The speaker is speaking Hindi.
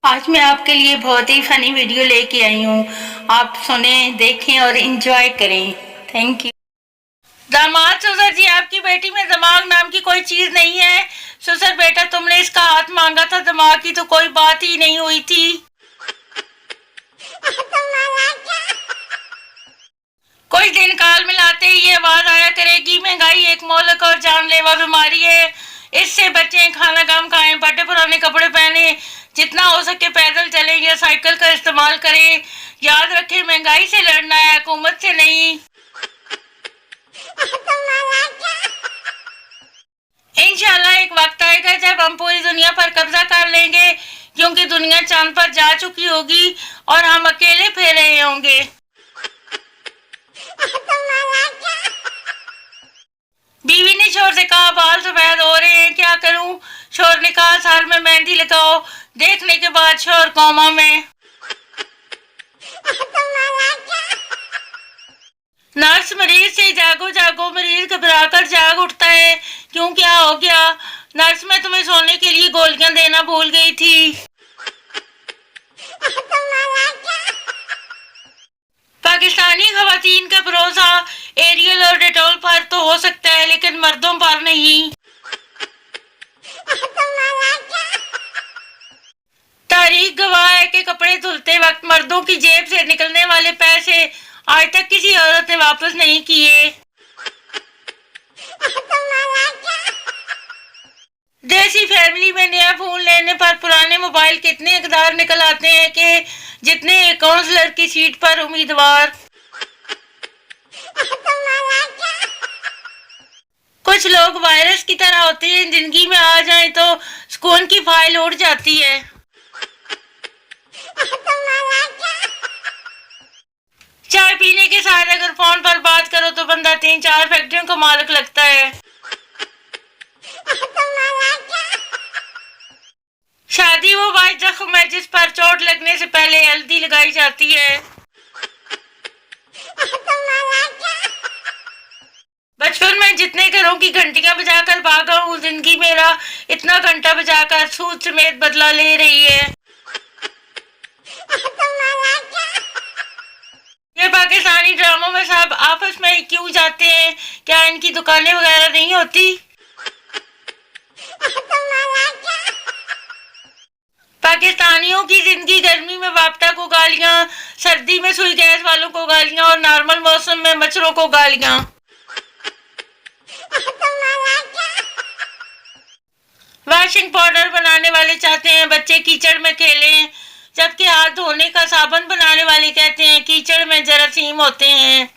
आज मैं आपके लिए बहुत ही फनी वीडियो लेके आई हूँ। आप सुने, देखें और एंजॉय करें। Thank you. दामाद ससुर जी, आपकी बेटी में दिमाग नाम की कोई चीज नहीं है। ससुर बेटा, तुमने इसका हाथ मांगा था, दिमाग की तो कोई बात ही नहीं हुई थी। कुछ दिन काल मिलाते ही ये आवाज आया करेगी, महंगाई एक मोहलक और जानलेवा बीमारी है, इससे बचें, खाना कम खाएं, फटे पुराने कपड़े पहने, जितना हो सके पैदल चलें या साइकिल का इस्तेमाल करें। याद रखें, महंगाई से लड़ना है, हुकूमत से नहीं। इंशाल्लाह एक वक्त आएगा जब हम पूरी दुनिया पर कब्जा कर लेंगे, क्योंकि दुनिया चांद पर जा चुकी होगी और हम अकेले फिर रहे होंगे। बीवी ने शोर से कहा, बाल सफेद हो रहे हैं, क्या करूं? शोर ने कहा, सर में मेहंदी लगाओ। देखने के बाद शोर कोमा में। नर्स मरीज से, जागो जागो। मरीज घबरा कर जाग उठता है। क्यों, क्या हो गया? नर्स, मैं तुम्हें सोने के लिए गोलियां देना भूल गई थी। पाकिस्तानी खवातीन का भरोसा एरियल और डेटॉल पर तो हो सकता है, लेकिन मर्दों पर नहीं। तारीख गवाह है कि कपड़े धुलते वक्त मर्दों की जेब से निकलने वाले पैसे आज तक किसी औरत ने वापस नहीं किए। देसी फैमिली में नया फोन लेने पर पुराने मोबाइल कितने इकदार निकल आते हैं कि जितने काउंसलर की सीट पर उम्मीदवार। कुछ लोग वायरस की तरह होते हैं, जिंदगी में आ जाएं तो सुकून की फाइल उड़ जाती है। चाय पीने के साथ अगर फोन पर बात करो तो बंदा 3-4 फैक्ट्रियों का मालिक लगता है। शादी वो वाइज जख्म है जिस पर चोट लगने से पहले हल्दी लगाई जाती है। बचपन में जितने घरों की घंटियां बजाकर भागा हूँ, जिंदगी मेरा इतना घंटा बजाकर सूद समेत बदला ले रही है। ये पाकिस्तानी ड्रामों में सब आपस में ही क्यों जाते हैं? क्या इनकी दुकानें वगैरह नहीं होती? पाकिस्तानियों की जिंदगी गर्मी में बाप्टा को गालियां, सर्दी में सुई गैस वालों को गालियां और नॉर्मल मौसम में मच्छरों को गालियां। वॉशिंग पाउडर बनाने वाले चाहते हैं बच्चे कीचड़ में खेलें, जबकि हाथ धोने का साबुन बनाने वाले कहते हैं कीचड़ में जरासीम होते हैं।